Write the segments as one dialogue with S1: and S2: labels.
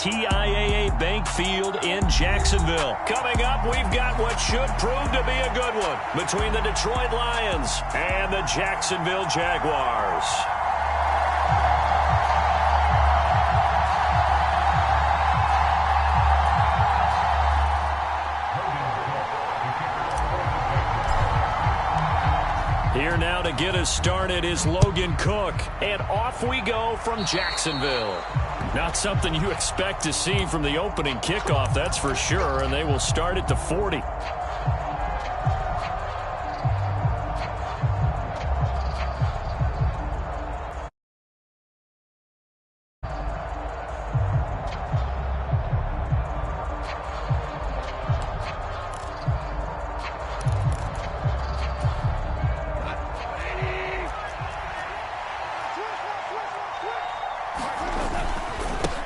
S1: TIAA Bank Field in Jacksonville. Coming up, we've got what should prove to be a good one between the Detroit Lions and the Jacksonville Jaguars. Here now to get us started is Logan Cook. And off we go from Jacksonville. Not something you expect to see from the opening kickoff, that's for sure. And they will start at the 40.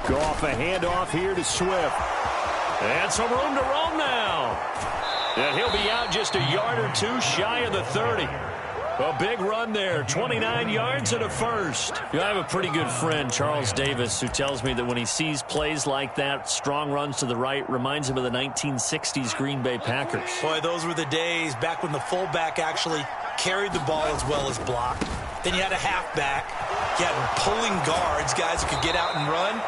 S1: Goff, a handoff here to Swift. And some room to roam now. And he'll be out just a yard or two shy of the 30. A big run there, 29 yards and a first. I have a pretty good friend, Charles Davis, who tells me that when he sees plays like that, strong runs to the right, reminds him of the 1960s Green Bay Packers.
S2: Boy, those were the days back when the fullback actually carried the ball as well as blocked. Then you had a halfback. You had pulling guards, guys who could get out and run.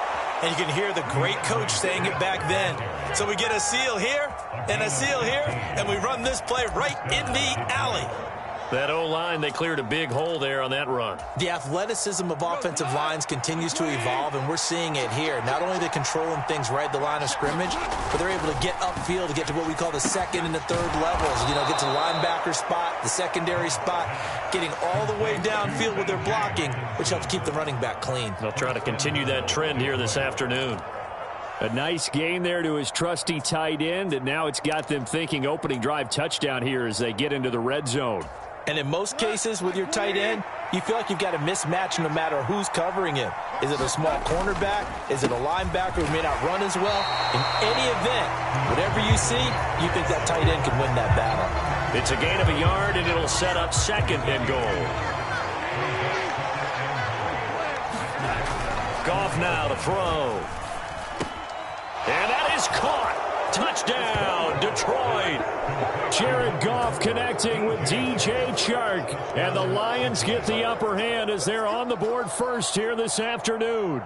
S2: And you can hear the great coach saying it back then. So we get a seal here and a seal here, and we run this play right in the alley.
S1: That O-line, they cleared a big hole there on that run.
S2: The athleticism of offensive lines continues to evolve, and we're seeing it here. Not only are they controlling things right at the line of scrimmage, but they're able to get upfield to get to what we call the second and the third levels. You know, get to the linebacker spot, the secondary spot, getting all the way downfield with their blocking, which helps keep the running back clean.
S1: They'll try to continue that trend here this afternoon. A nice gain there to his trusty tight end, and now it's got them thinking opening drive touchdown here as they get into the red zone.
S2: And in most cases with your tight end, you feel like you've got a mismatch no matter who's covering him. Is it a small cornerback? Is it a linebacker who may not run as well? In any event, whatever you see, you think that tight end can win that battle.
S1: It's a gain of a yard, and it'll set up second and goal. Goff now to throw. And that is caught. Touchdown, Detroit. Jared Goff connecting with DJ Chark. And the Lions get the upper hand as they're on the board first here this afternoon.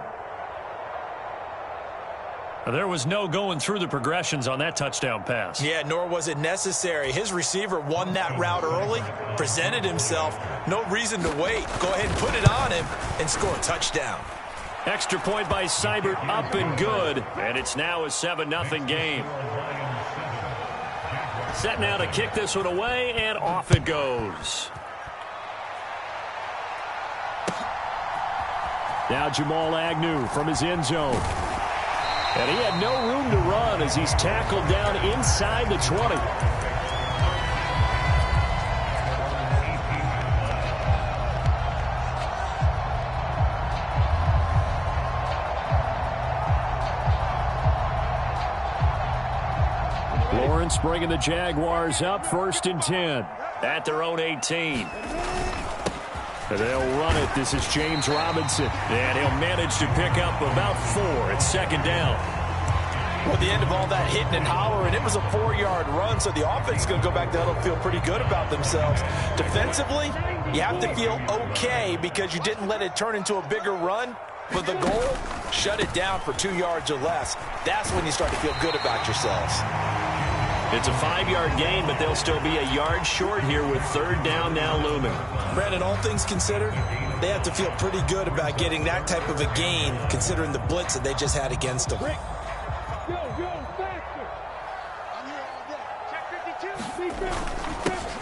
S1: There was no going through the progressions on that touchdown pass.
S2: Yeah, nor was it necessary. His receiver won that route early, presented himself. No reason to wait. Go ahead and put it on him and score a touchdown.
S1: Extra point by Seibert, up and good. And it's now a 7-0 game. Set now to kick this one away, and off it goes. Now Jamal Agnew from his end zone. And he had no room to run as he's tackled down inside the 20. Lawrence bringing the Jaguars up, 1st and 10 at their own 18. And they'll run it. This is James Robinson. And he'll manage to pick up about 4 at 2nd down.
S2: Well, the end of all that hitting and hollering, it was a 4-yard run, so the offense is going to go back down and feel pretty good about themselves. Defensively, you have to feel okay because you didn't let it turn into a bigger run. But the goal, shut it down for 2 yards or less. That's when you start to feel good about yourselves.
S1: It's a 5-yard gain, but they'll still be a yard short here with 3rd down now looming.
S2: Brandon, all things considered, they have to feel pretty good about getting that type of a gain considering the blitz that they just had against them.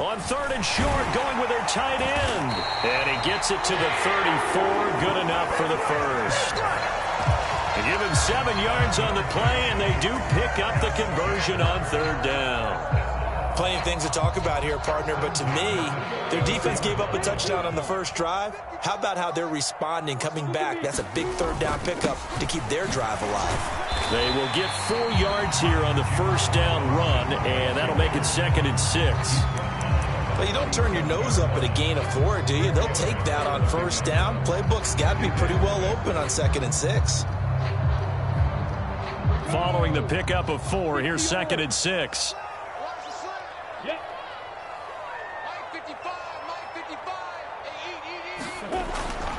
S1: On 3rd and short, going with their tight end. And he gets it to the 34, good enough for the first. They give him 7 yards on the play, and they do pick up the conversion on 3rd down.
S2: Plenty of things to talk about here, partner, but to me, their defense gave up a touchdown on the first drive. How about how they're responding, coming back? That's a big 3rd down pickup to keep their drive alive.
S1: They will get 4 yards here on the 1st down run, and that'll make it 2nd and 6.
S2: Well, you don't turn your nose up at a gain of 4, do you? They'll take that on 1st down. Playbook's got to be pretty well open on 2nd and 6.
S1: following the pickup of 4. Here's 2nd and 6.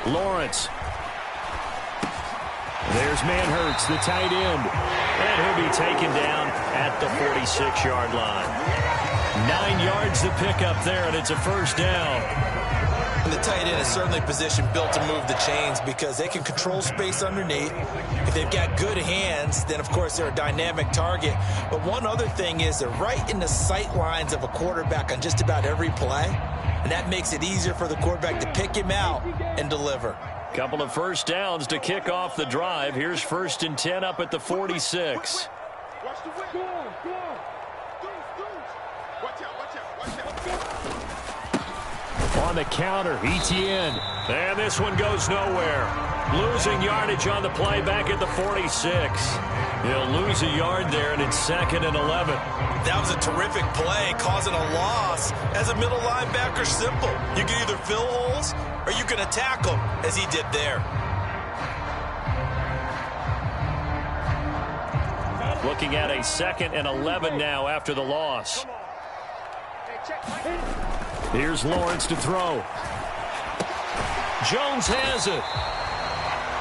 S1: Lawrence. There's Manhurts, the tight end. And he'll be taken down at the 46-yard line. 9 yards to pick up there, and it's a first down.
S2: And the tight end is certainly a position built to move the chains because they can control space underneath. If they've got good hands, then, of course, they're a dynamic target. But one other thing is they're right in the sight lines of a quarterback on just about every play. And that makes it easier for the quarterback to pick him out and deliver.
S1: Couple of first downs to kick off the drive. Here's 1st and 10 up at the 46. On the counter, Etienne. And this one goes nowhere. Losing yardage on the play back at the 46. He'll lose a yard there, and it's 2nd and 11.
S2: That was a terrific play, causing a loss. As a middle linebacker, simple. You can either fill holes or you can attack them, as he did there.
S1: Looking at a 2nd and 11 now after the loss. Here's Lawrence to throw. Jones has it.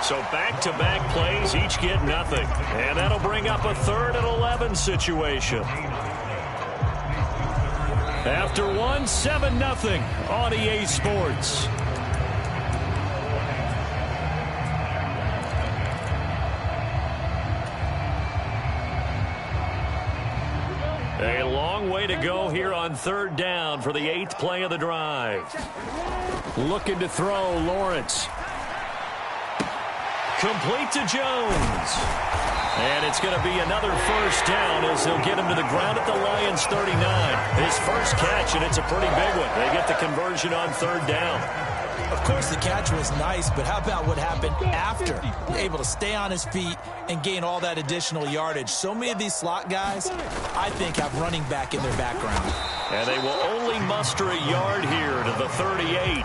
S1: So back-to-back plays, each get nothing. And that'll bring up a 3rd and 11 situation. After 1, 7-0 on EA Sports. A long way to go here on 3rd down for the 8th play of the drive. Looking to throw, Lawrence. Complete to Jones. And it's going to be another first down as they'll get him to the ground at the Lions 39. His first catch, and it's a pretty big one. They get the conversion on 3rd down.
S2: Of course, the catch was nice, but how about what happened after? Able to stay on his feet and gain all that additional yardage. So many of these slot guys, I think, have running back in their background.
S1: And they will only muster a yard here to the 38.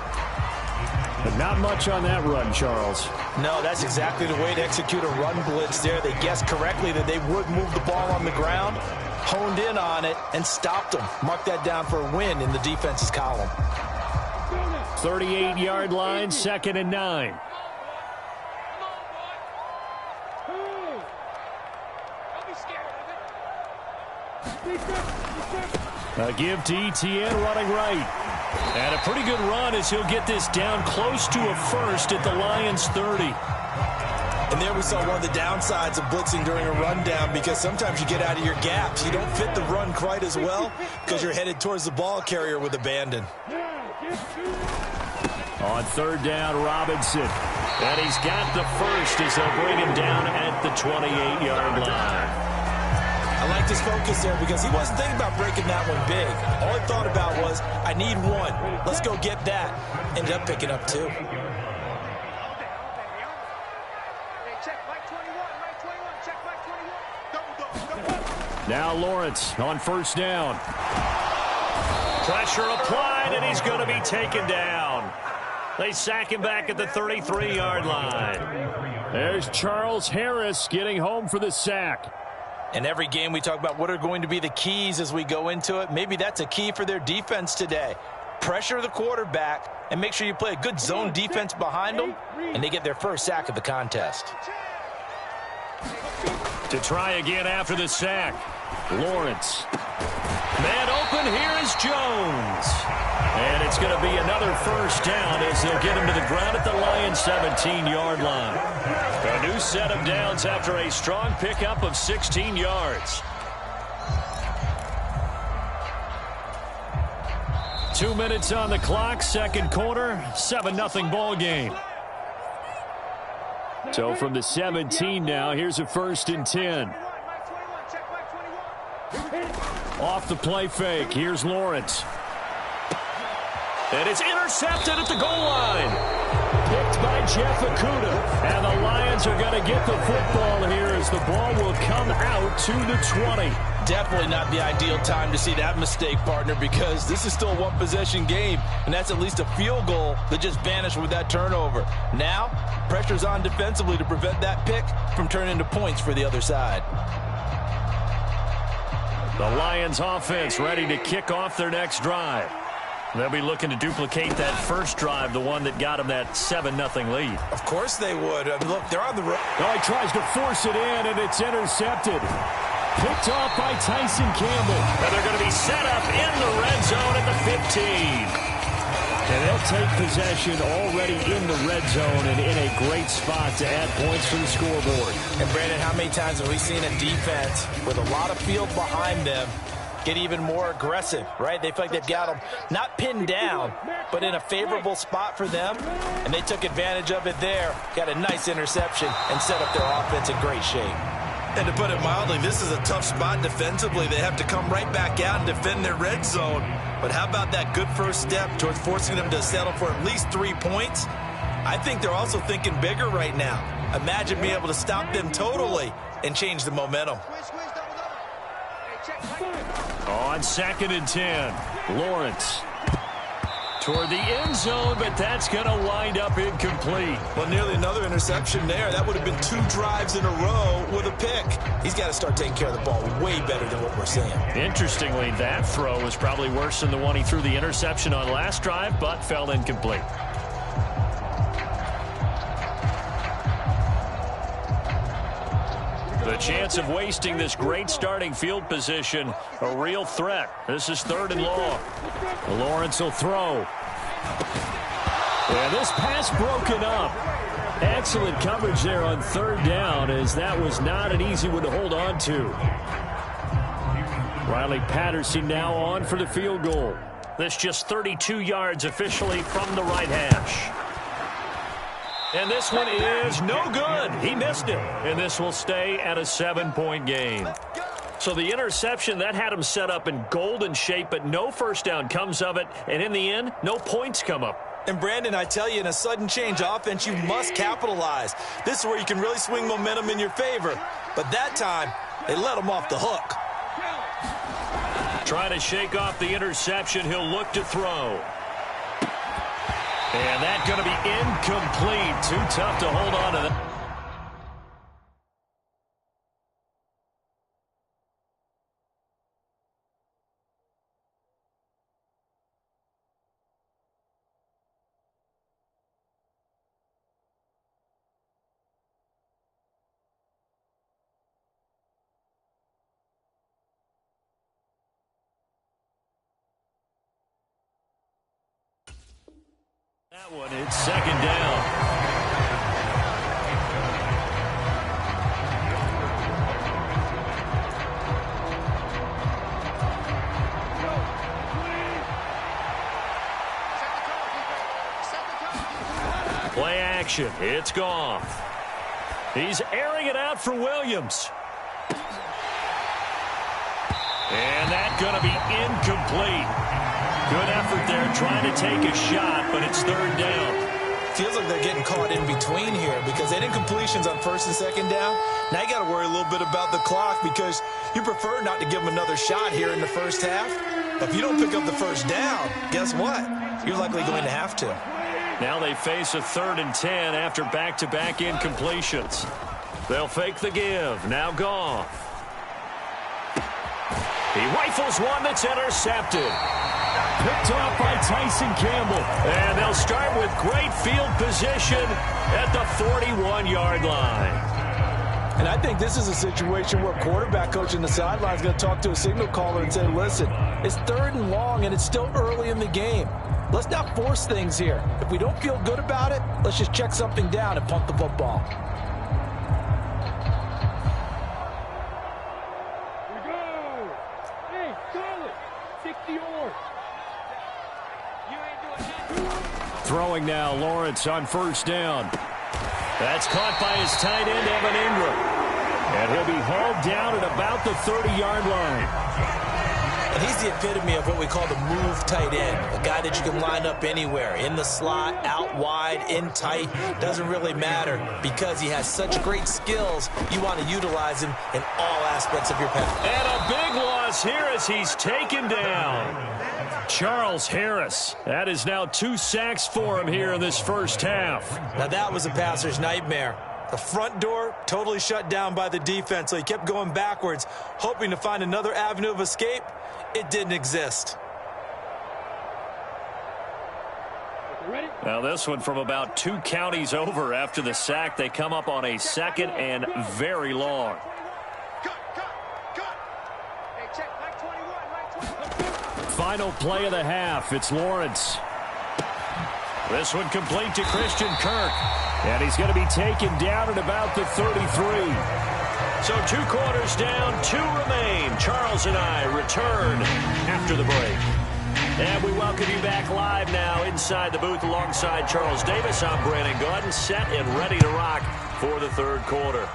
S3: But not much on that run, Charles.
S2: No, that's exactly the way to execute a run blitz there. They guessed correctly that they would move the ball on the ground, honed in on it, and stopped them. Mark that down for a win in the defense's column.
S1: 38-yard line, 2nd and 9. A give to Etienne running right. And a pretty good run as he'll get this down close to a first at the Lions 30.
S2: And there we saw one of the downsides of blitzing during a rundown because sometimes you get out of your gaps. You don't fit the run quite as well because you're headed towards the ball carrier with abandon.
S1: On 3rd down, Robinson. And he's got the first as they'll bring him down at the 28-yard line.
S2: I liked his focus there because he wasn't thinking about breaking that one big. All he thought about was, I need one. Let's go get that. Ended up picking up 2.
S1: Now Lawrence on 1st down. Pressure applied, and he's going to be taken down. They sack him back at the 33-yard line.
S3: There's Charles Harris getting home for the sack.
S2: In every game we talk about what are going to be the keys as we go into it. Maybe that's a key for their defense today. Pressure the quarterback and make sure you play a good zone defense behind them, and they get their first sack of the contest.
S1: To try again after the sack, Lawrence. Man open, here is Jones. And it's going to be another first down as they'll get him to the ground at the Lions 17-yard line. A new set of downs after a strong pickup of 16 yards. 2 minutes on the clock, 2nd quarter, 7-0 ball game. So from the 17 now, here's a 1st and 10. Off the play fake, here's Lawrence. And it's intercepted at the goal line. Picked by Jeff Okudah. And the Lions are going to get the football here as the ball will come out to the 20.
S2: Definitely not the ideal time to see that mistake, partner, because this is still a one-possession game, and that's at least a field goal that just vanished with that turnover. Now, pressure's on defensively to prevent that pick from turning into points for the other side.
S1: The Lions offense ready to kick off their next drive. They'll be looking to duplicate that first drive, the one that got them that 7-0 lead.
S2: Of course they would. I mean, look, they're on the road.
S3: Oh, he tries to force it in, and it's intercepted. Picked off by Tyson Campbell.
S1: And they're going to be set up in the red zone at the 15.
S3: And they'll take possession already in the red zone and in a great spot to add points to the scoreboard.
S2: And, Brandon, how many times have we seen a defense with a lot of field behind them get even more aggressive, right? They feel like they've got them not pinned down, but in a favorable spot for them, and they took advantage of it there, got a nice interception, and set up their offense in great shape.
S4: And to put it mildly, this is a tough spot defensively. They have to come right back out and defend their red zone. But how about that good first step towards forcing them to settle for at least 3 points? I think they're also thinking bigger right now. Imagine being able to stop them totally and change the momentum.
S1: On 2nd and 10, Lawrence toward the end zone, but that's going to wind up incomplete.
S4: Well, nearly another interception there. That would have been 2 drives in a row with a pick. He's got to start taking care of the ball way better than what we're seeing.
S1: Interestingly, that throw was probably worse than the one he threw the interception on last drive, but fell incomplete. The chance of wasting this great starting field position, a real threat. This is 3rd and long.
S3: Lawrence will throw. And this pass broken up. Excellent coverage there on 3rd down, as that was not an easy one to hold on to. Riley Patterson now on for the field goal.
S1: This just 32 yards officially from the right hash. And this one is no good. He missed it. And this will stay at a 7-point game. So the interception, that had him set up in golden shape, but no first down comes of it. And in the end, no points come up.
S2: And, Brandon, I tell you, in a sudden change offense, you must capitalize. This is where you can really swing momentum in your favor. But that time, they let him off the hook.
S1: Trying to shake off the interception. He'll look to throw. And that's going to be incomplete. Too tough to hold on to that. That one, it's 2nd down. Play action. It's Goff. He's airing it out for Williams. And that's going to be incomplete. Good effort there trying to take a shot, but it's 3rd down.
S2: Feels like they're getting caught in between here because they did incompletions on 1st and 2nd down. Now you got to worry a little bit about the clock because you prefer not to give them another shot here in the first half. But if you don't pick up the first down, guess what? You're likely going to have to.
S1: Now they face a 3rd and 10 after back-to-back incompletions. They'll fake the give. Now Goff. He rifles one that's intercepted.
S3: Picked off by Tyson Campbell.
S1: And they'll start with great field position at the 41-yard line.
S5: And I think this is a situation where quarterback coach in the sideline is going to talk to a signal caller and say, listen, it's 3rd and long and it's still early in the game. Let's not force things here. If we don't feel good about it, let's just check something down and punt the football.
S3: Throwing now, Lawrence on 1st down.
S1: That's caught by his tight end, Evan Ingram.
S3: And he'll be hauled down at about the 30-yard line.
S2: And he's the epitome of what we call the move tight end, a guy that you can line up anywhere, in the slot, out wide, in tight, doesn't really matter because he has such great skills, you want to utilize him in all aspects of your pass.
S1: And a big loss here as he's taken down. Charles Harris. That is now 2 sacks for him here in this first half.
S2: Now that was a passer's nightmare. The front door totally shut down by the defense, so he kept going backwards, hoping to find another avenue of escape. It didn't exist.
S3: Now this one from about 2 counties over after the sack. They come up on a 2nd and very long. Final play of the half. It's Lawrence. This one complete to Christian Kirk. And he's going to be taken down at about the 33. So 2 quarters down, 2 remain. Charles and I return after the break. And we welcome you back live now inside the booth alongside Charles Davis. I'm Brandon Gaudin, set and ready to rock for the 3rd quarter.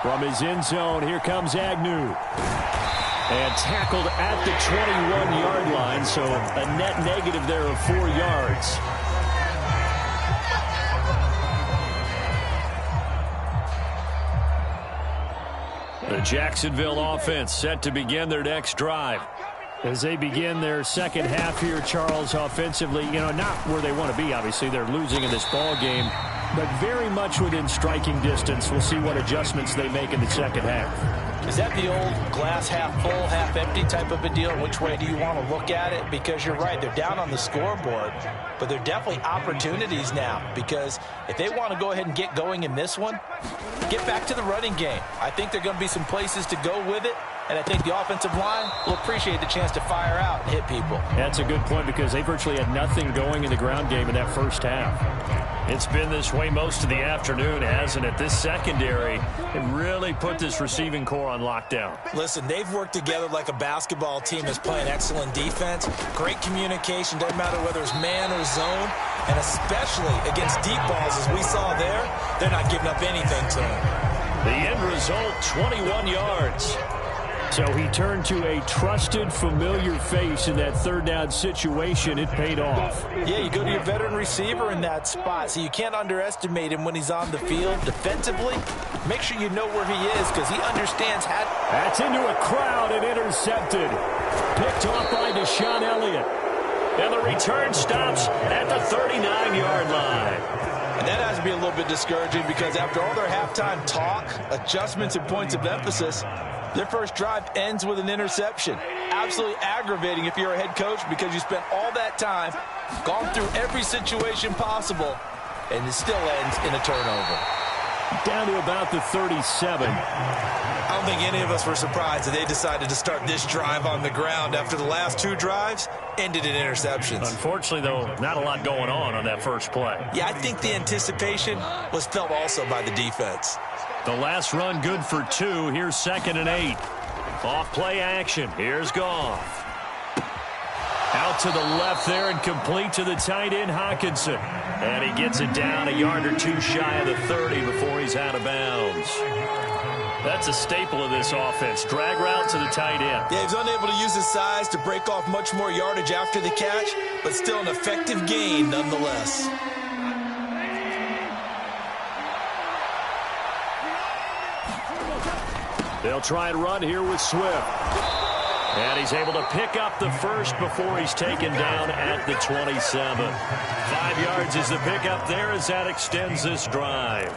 S3: From his end zone, here comes Agnew. And tackled at the 21-yard line, so a net negative there of 4 yards. The Jacksonville offense set to begin their next drive. As they begin their second half here, Charles, offensively, not where they want to be, obviously. They're losing in this ball game, but very much within striking distance. We'll see what adjustments they make in the second half.
S5: Is that the old glass half full, half empty type of a deal? Which way do you want to look at it? Because you're right, they're down on the scoreboard, but they're definitely opportunities now, because if they want to go ahead and get going in this one, get back to the running game. I think there are going to be some places to go with it, and I think the offensive line will appreciate the chance to fire out and hit people.
S3: That's a good point, because they virtually had nothing going in the ground game in that first half. It's been this way most of the afternoon, hasn't it? This secondary can really put this receiving core on lockdown.
S2: Listen, they've worked together like a basketball team that's playing excellent defense. Great communication, doesn't matter whether it's man or zone, and especially against deep balls, as we saw there, they're not giving up anything to them.
S3: The end result, 21 yards. So he turned to a trusted, familiar face in that 3rd down situation. It paid off.
S5: Yeah, you go to your veteran receiver in that spot, so you can't underestimate him when he's on the field. Defensively, make sure you know where he is, because he understands how.
S3: That's into a crowd and intercepted. Picked off by Deshaun Elliott. And the return stops at the 39-yard line.
S5: And that has to be a little bit discouraging, because after all their halftime talk, adjustments, and points of emphasis, their first drive ends with an interception. Absolutely aggravating if you're a head coach, because you spent all that time, gone through every situation possible, and it still ends in a turnover.
S3: Down to about the 37.
S2: I don't think any of us were surprised that they decided to start this drive on the ground after the last 2 drives ended in interceptions.
S3: Unfortunately, though, not a lot going on that first play.
S2: Yeah, I think the anticipation was felt also by the defense.
S3: The last run good for 2. Here's 2nd and 8. Off play action. Here's Goff. Out to the left there and complete to the tight end, Hockenson. And he gets it down a yard or 2 shy of the 30 before he's out of bounds. That's a staple of this offense. Drag route to the tight end.
S2: Yeah, he's unable to use his size to break off much more yardage after the catch, but still an effective gain nonetheless.
S3: They'll try and run here with Swift. And he's able to pick up the first before he's taken down at the 27. 5 yards is the pickup there as that extends this drive.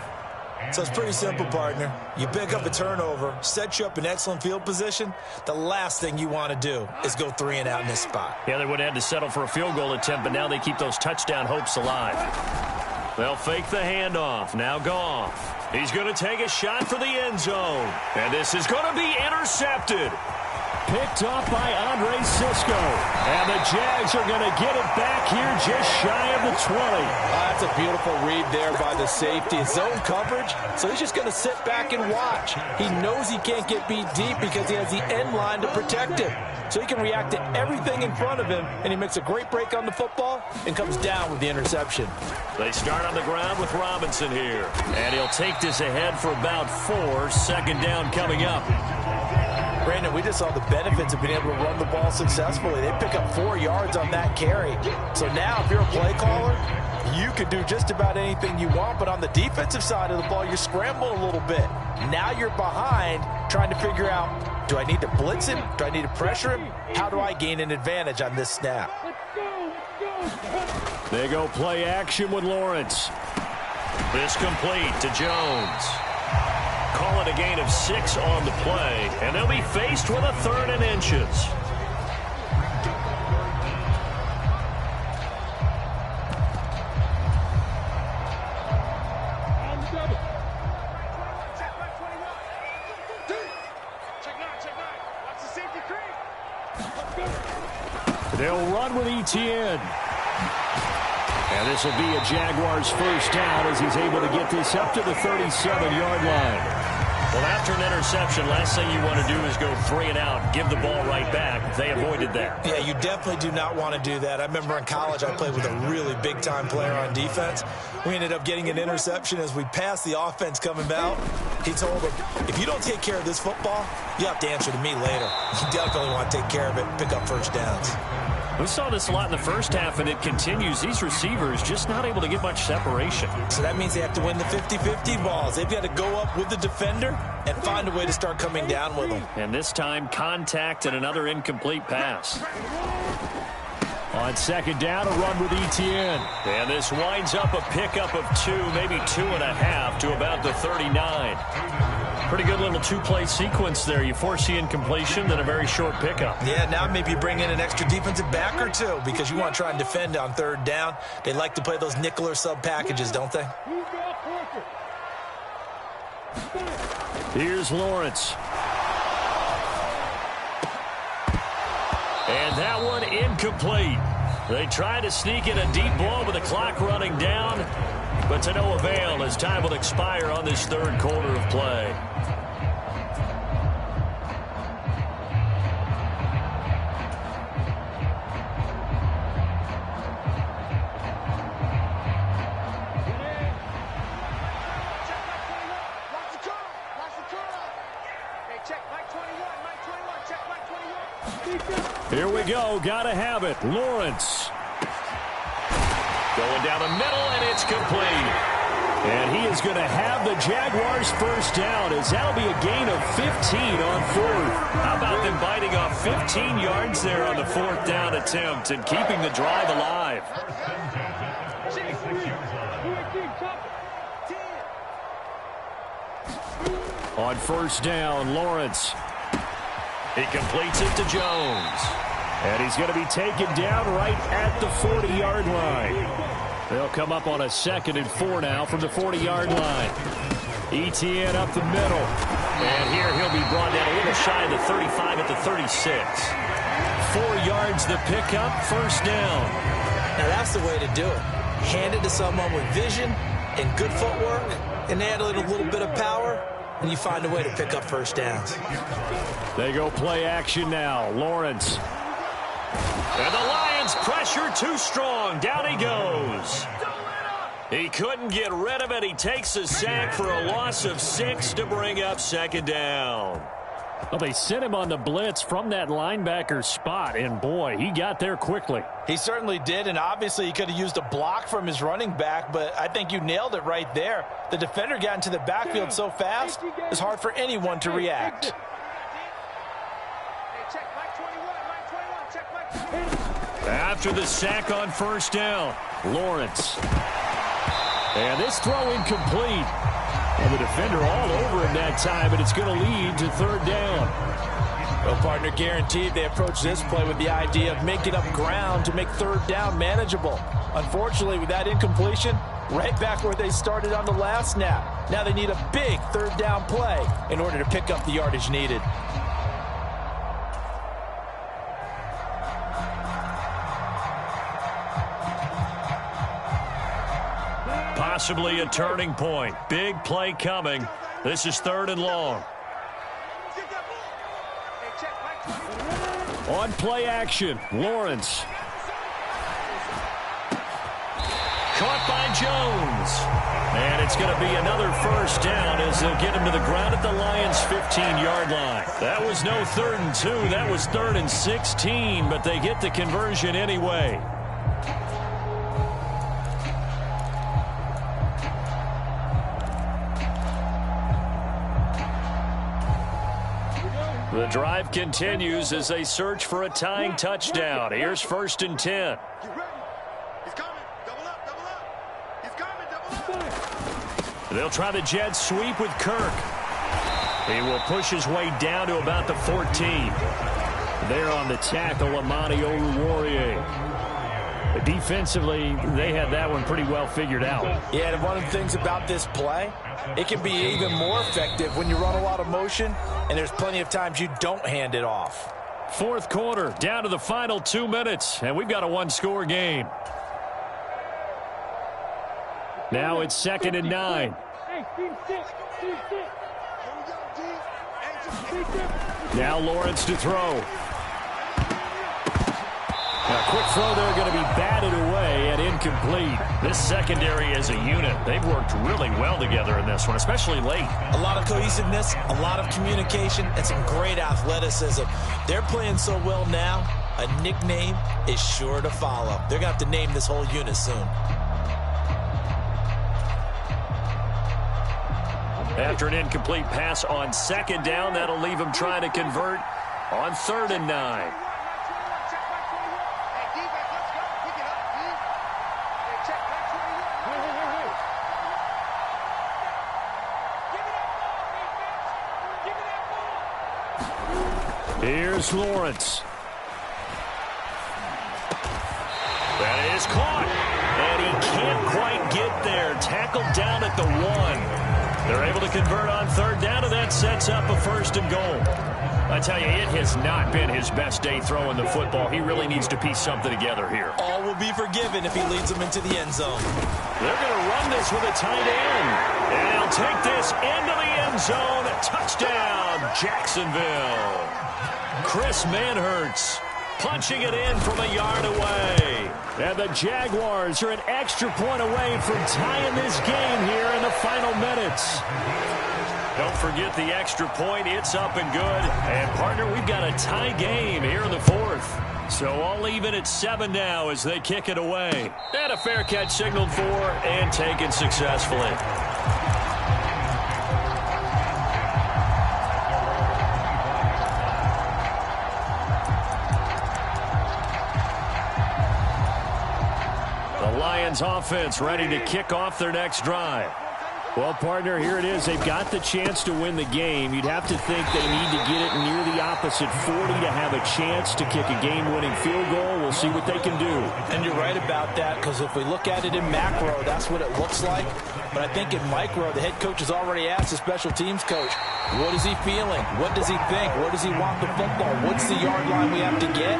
S2: So it's pretty simple, partner. You pick up a turnover, set you up in excellent field position. The last thing you want to do is go 3 and out in this spot.
S3: Yeah, they would have had to settle for a field goal attempt, but now they keep those touchdown hopes alive. They'll fake the handoff. Now Goff. He's going to take a shot for the end zone. And this is going to be intercepted. Picked off by Andre Sisco. And the Jags are going to get it back here just shy of the 20.
S5: That's a beautiful read there by the safety. It's zone coverage, so he's just going to sit back and watch. He knows he can't get beat deep because he has the end line to protect him. So he can react to everything in front of him, and he makes a great break on the football and comes down with the interception.
S3: They start on the ground with Robinson here. And he'll take this ahead for about 4. 2nd down coming up.
S5: Brandon, we just saw the benefits of being able to run the ball successfully. They pick up 4 yards on that carry. So now if you're a play caller, you can do just about anything you want. But on the defensive side of the ball, you're scrambling a little bit. Now you're behind trying to figure out, do I need to blitz him? Do I need to pressure him? How do I gain an advantage on this snap?
S3: They go play action with Lawrence.
S1: This complete to Jones. Call it a gain of 6 on the play, and they'll be faced with a 3rd and inches.
S3: They'll run with ETN. And this will be a Jaguars first down as he's able to get this up to the 37-yard line.
S1: Well, after an interception, last thing you want to do is go 3 and out, give the ball right back. They avoided that.
S2: Yeah, you definitely do not want to do that. I remember in college I played with a really big-time player on defense. We ended up getting an interception as we passed the offense coming out. He told him, if you don't take care of this football, you have to answer to me later. You definitely want to take care of it and pick up first downs.
S1: We saw this a lot in the first half, and it continues. These receivers just not able to get much separation.
S2: So that means they have to win the 50-50 balls. They've got to go up with the defender and find a way to start coming down with them.
S1: And this time, contact and another incomplete pass.
S3: On second down, a run with ETN.
S1: And this winds up a pickup of 2, maybe 2.5 to about the 39. Pretty good little 2-play sequence there. You force the incompletion, then a very short pickup.
S2: Yeah, now maybe bring in an extra defensive back or 2 because you want to try and defend on 3rd down. They like to play those nickel or sub packages, don't they?
S3: Here's Lawrence.
S1: And that one incomplete. They try to sneak in a deep ball with the clock running down, but to no avail as time will expire on this 3rd quarter of play.
S3: Here we go. Gotta have it. Lawrence.
S1: Going down the middle, and it's complete.
S3: And he is going to have the Jaguars first down as that'll be a gain of 15 on 4th.
S1: How about them biting off 15 yards there on the 4th down attempt and keeping the drive alive?
S3: On first down, Lawrence.
S1: He completes it to Jones.
S3: And he's going to be taken down right at the 40-yard line. They'll come up on a 2nd and 4 now from the 40-yard line. ETN up the middle.
S1: And here he'll be brought down a little shy of the 35 at the 36.
S3: 4 yards the pickup, first down.
S2: Now that's the way to do it. Hand it to someone with vision and good footwork, and add a little bit of power, and you find a way to pick up first downs.
S3: They go play action now. Lawrence.
S1: And the Lions pressure too strong. Down he goes. He couldn't get rid of it. He takes a sack for a loss of 6 to bring up 2nd down.
S3: Well, they sent him on the blitz from that linebacker spot, and boy, he got there quickly.
S5: He certainly did, and obviously he could have used a block from his running back, but I think you nailed it right there. The defender got into the backfield so fast, it's hard for anyone to react.
S3: After the sack on first down, Lawrence. And this throw incomplete. And the defender all over him that time, and it's going to lead to 3rd down.
S5: Well, partner, guaranteed they approach this play with the idea of making up ground to make 3rd down manageable. Unfortunately, with that incompletion, right back where they started on the last snap. Now they need a big 3rd down play in order to pick up the yardage needed.
S1: Possibly a turning point. Big play coming. This is 3rd and long.
S3: On play action, Lawrence.
S1: Caught by Jones. And it's going to be another first down as they'll get him to the ground at the Lions' 15-yard line. That was no 3rd and 2. That was 3rd and 16, but they get the conversion anyway. The drive continues as they search for a tying touchdown. Here's 1st and 10.
S3: They'll try the jet sweep with Kirk. He will push his way down to about the 14. There on the tackle, Amani Oruwariye. Defensively, they had that one pretty well figured out.
S5: Yeah, and one of the things about this play, it can be even more effective when you run a lot of motion, and there's plenty of times you don't hand it off.
S3: Fourth quarter, down to the final 2 minutes, and we've got a one-score game. Now it's 2nd and 9. Now Lawrence to throw. A quick throw there, going to be batted away and incomplete. This secondary as a unit, they've worked really well together in this one, especially late.
S5: A lot of cohesiveness, a lot of communication, and some great athleticism. They're playing so well now, a nickname is sure to follow. They're going to have to name this whole unit soon.
S3: After an incomplete pass on 2nd down, that'll leave him trying to convert on 3rd and 9. Here's Lawrence. That is caught. And he can't quite get there. Tackled down at the 1. They're able to convert on 3rd down, and that sets up a 1st and goal. I tell you, it has not been his best day throwing the football. He really needs to piece something together here.
S5: All will be forgiven if he leads them into the end zone.
S3: They're going to run this with a tight end. And he'll take this into the end zone. Touchdown, Jacksonville. Chris Manhertz punching it in from a yard away. And the Jaguars are an extra point away from tying this game here in the final minutes. Don't forget the extra point. It's up and good. And, partner, we've got a tie game here in the 4th. So all even at 7 now as they kick it away. And a fair catch signaled for and taken successfully. Lions offense ready to kick off their next drive. Well, partner, here it is. They've got the chance to win the game. You'd have to think they need to get it near the opposite 40 to have a chance to kick a game-winning field goal. We'll see what they can do.
S5: And you're right about that, because if we look at it in macro, that's what it looks like. But I think in micro, the head coach has already asked the special teams coach, what is he feeling? What does he think? Where does he want the football? What's the yard line we have to get?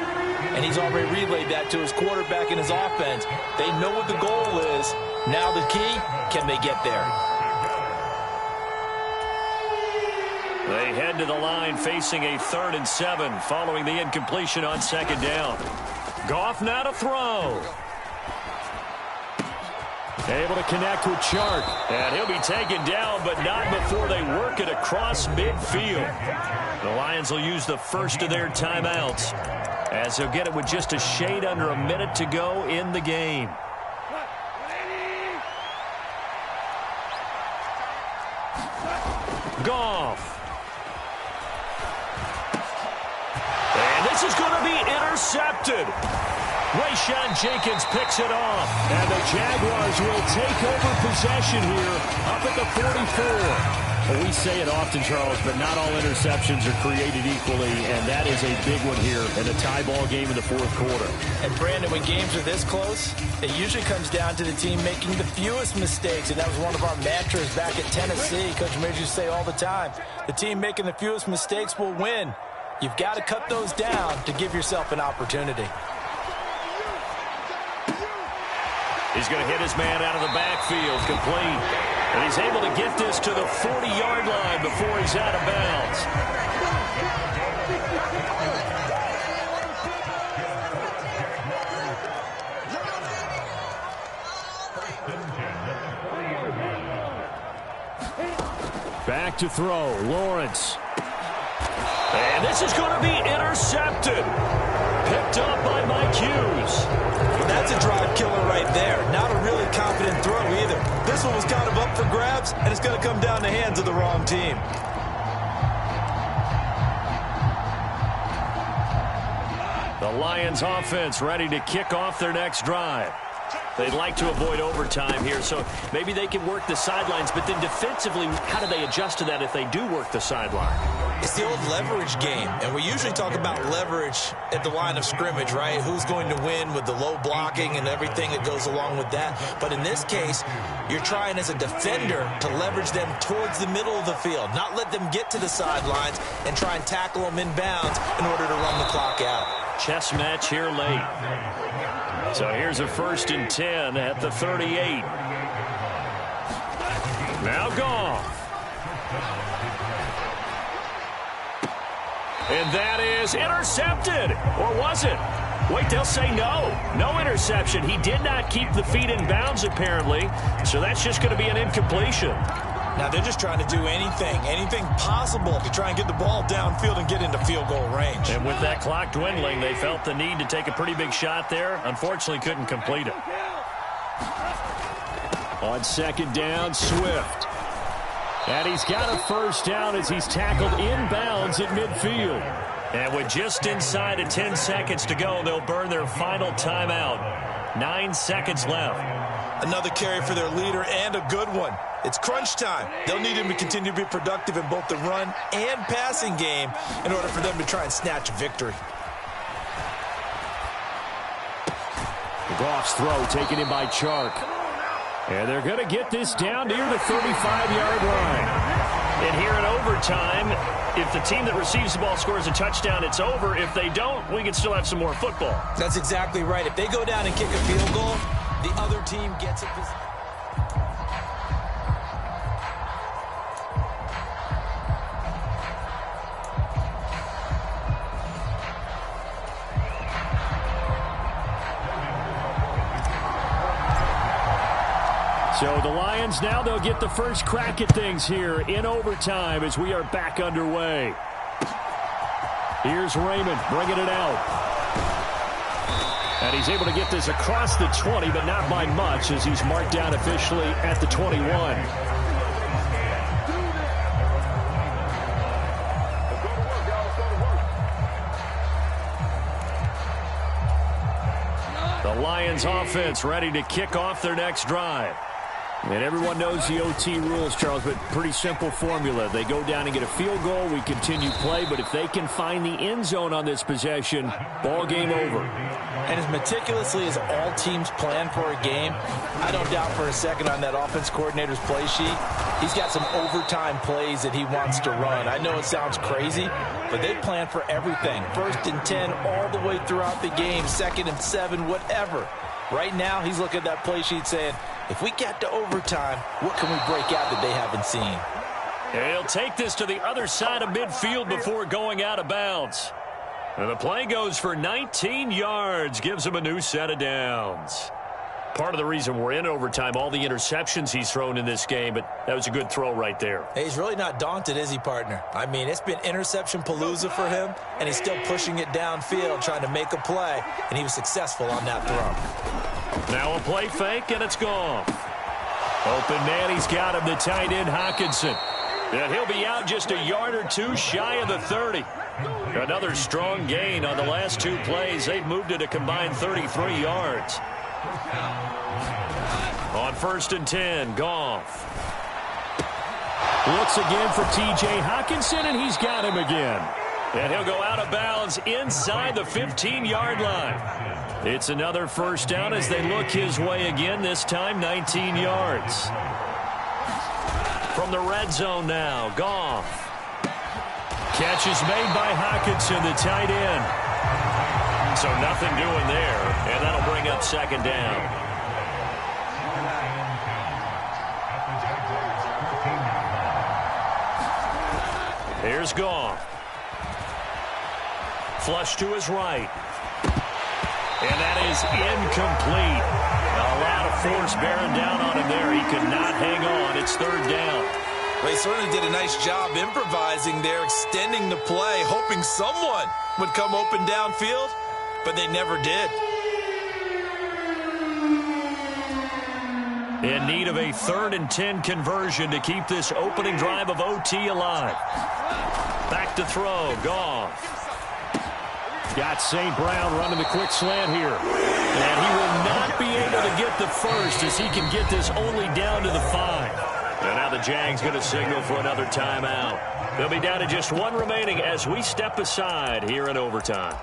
S5: And he's already relayed that to his quarterback and his offense. They know what the goal is. Now the key, can they get there?
S3: They head to the line facing a 3rd and 7 following the incompletion on 2nd down. Goff now to throw. Able to connect with Chark. And he'll be taken down, but not before they work it across midfield. The Lions will use the first of their timeouts, as they'll get it with just a shade under a minute to go in the game. Goff. And this is going to be intercepted. Rayshawn Jenkins picks it off. And the Jaguars will take over possession here up at the 44. Well, we say it often, Charles, but not all interceptions are created equally, and that is a big one here in a tie ball game in the 4th quarter.
S5: And, Brandon, when games are this close, it usually comes down to the team making the fewest mistakes, and that was one of our mantras back at Tennessee. Coach Mears used to say all the time, the team making the fewest mistakes will win. You've got to cut those down to give yourself an opportunity.
S3: He's going to hit his man out of the backfield, complete. And he's able to get this to the 40-yard line before he's out of bounds. Back to throw, Lawrence. And this is going to be intercepted. Picked up by Mike Hughes.
S5: That's a drive killer right there. Not a really confident throw either. This one was kind of up for grabs, and it's going to come down the hands of the wrong team.
S3: The Lions offense ready to kick off their next drive.
S1: They'd like to avoid overtime here, so maybe they can work the sidelines, but then defensively, how do they adjust to that if they do work the sideline?
S2: It's the old leverage game, and we usually talk about leverage at the line of scrimmage, right? Who's going to win with the low blocking and everything that goes along with that. But in this case, you're trying as a defender to leverage them towards the middle of the field, not let them get to the sidelines and try and tackle them in bounds in order to run the clock out.
S1: Chess match here late. So here's a 1st and 10 at the 38. Now Goff. And that is intercepted. Or was it? Wait, they'll say no. No interception. He did not keep the feet in bounds, apparently. So that's just going to be an incompletion.
S2: Now they're just trying to do anything possible to try and get the ball downfield and get into field goal range.
S1: And with that clock dwindling, they felt the need to take a pretty big shot there. Unfortunately, couldn't complete it. On 2nd down, Swift. And he's got a 1st down as he's tackled inbounds at midfield. And with just inside of 10 seconds to go, they'll burn their final timeout. 9 seconds left.
S2: Another carry for their leader and a good one. It's crunch time. They'll need him to continue to be productive in both the run and passing game in order for them to try and snatch a victory.
S3: Goff's throw taken in by Chark. And they're going to get this down near the 35-yard line.
S1: And here in overtime, if the team that receives the ball scores a touchdown, it's over. If they don't, we can still have some more football.
S2: That's exactly right. If they go down and kick a field goal, the other team gets it.
S3: So the Lions now, they'll get the first crack at things here in overtime as we are back underway. Here's Raymond bringing it out. And he's able to get this across the 20, but not by much as he's marked down officially at the 21. The Lions offense ready to kick off their next drive. And everyone knows the OT rules, Charles, but pretty simple formula. They go down and get a field goal, we continue play, but if they can find the end zone on this possession, ball game over.
S5: And as meticulously as all teams plan for a game, I don't doubt for a second on that offense coordinator's play sheet, he's got some overtime plays that he wants to run. I know it sounds crazy, but they plan for everything. 1st and 10 all the way throughout the game, 2nd and 7, whatever. Right now, he's looking at that play sheet saying, if we get to overtime, what can we break out that they haven't seen?
S1: He'll take this to the other side of midfield before going out of bounds. And the play goes for 19 yards, gives him a new set of downs. Part of the reason we're in overtime, all the interceptions he's thrown in this game, but that was a good throw right there.
S2: Hey, he's really not daunted, is he, partner? I mean, it's been interception palooza for him, and he's still pushing it downfield, trying to make a play, and he was successful on that throw.
S1: Now a play fake, and it's gone. Open man, he's got him, the tight end, Hockenson. And he'll be out just a yard or two shy of the 30. Another strong gain on the last 2 plays. They've moved it a combined 33 yards. On 1st and 10, Goff.
S3: Looks again for T.J. Hockenson, and he's got him again.
S1: And he'll go out of bounds inside the 15-yard line. It's another 1st down as they look his way again, this time 19 yards. From the red zone now, Goff. Catch is made by Hockenson, the tight end. So nothing doing there, and that'll bring up 2nd down. Here's Goff. Flush to his right. And that is incomplete. A lot of force bearing down on him there. He could not hang on. It's 3rd down.
S2: They certainly did a nice job improvising there, extending the play, hoping someone would come open downfield, but they never did.
S1: In need of a 3rd and 10 conversion to keep this opening drive of OT alive. Back to throw, Goff.
S3: Got St. Brown running the quick slant here. And he will not be able to get the first as he can get this only down to the 5.
S1: And now the Jags going to signal for another timeout. They'll be down to just one remaining as we step aside here in overtime.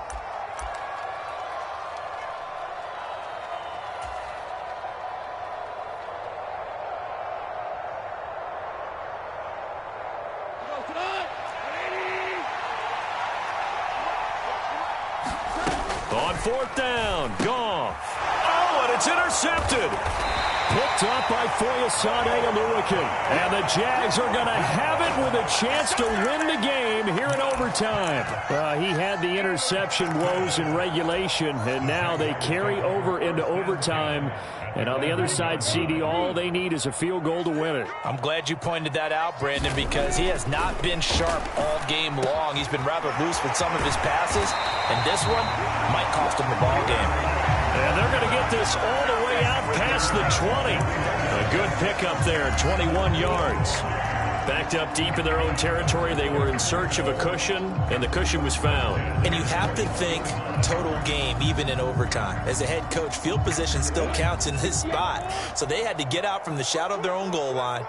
S1: On 4th down, Goff. Oh, and it's intercepted.
S3: Picked up by Foyesade Oluwakin. And the Jags are going to have it with a chance to win the game here in overtime. He had the interception woes in regulation, and now they carry over into overtime. And on the other side, CD, all they need is a field goal to win it.
S2: I'm glad you pointed that out, Brandon, because he has not been sharp all game long. He's been rather loose with some of his passes, and this one might cost him the ball game.
S1: And they're going to get this all the way out past the 20. A good pickup there, 21 yards. Backed up deep in their own territory. They were in search of a cushion, and the cushion was found.
S2: And you have to think total game, even in overtime. As a head coach, field position still counts in this spot. So they had to get out from the shadow of their own goal line,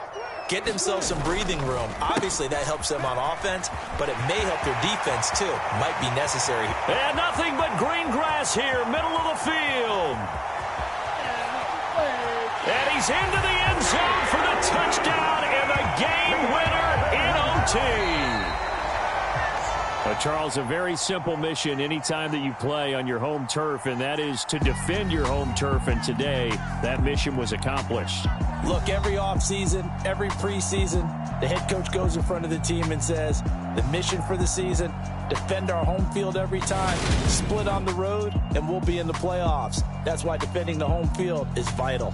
S2: get themselves some breathing room. Obviously, that helps them on offense, but it may help their defense, too. Might be necessary.
S1: And nothing but green grass here, middle of the field. And he's into the end zone for the touchdown and the game winner in OT.
S3: Charles, a very simple mission anytime that you play on your home turf, and that is to defend your home turf. And today, that mission was accomplished.
S5: Look, every offseason, every preseason, the head coach goes in front of the team and says, the mission for the season, defend our home field every time, split on the road, and we'll be in the playoffs. That's why defending the home field is vital.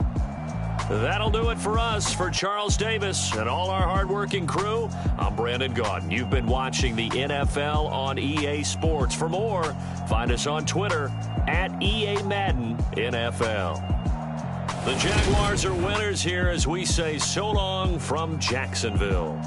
S1: That'll do it for us. For Charles Davis and all our hardworking crew, I'm Brandon Gaudin. You've been watching the NFL on EA Sports. For more, find us on Twitter at EA Madden NFL. The Jaguars are winners here as we say so long from Jacksonville.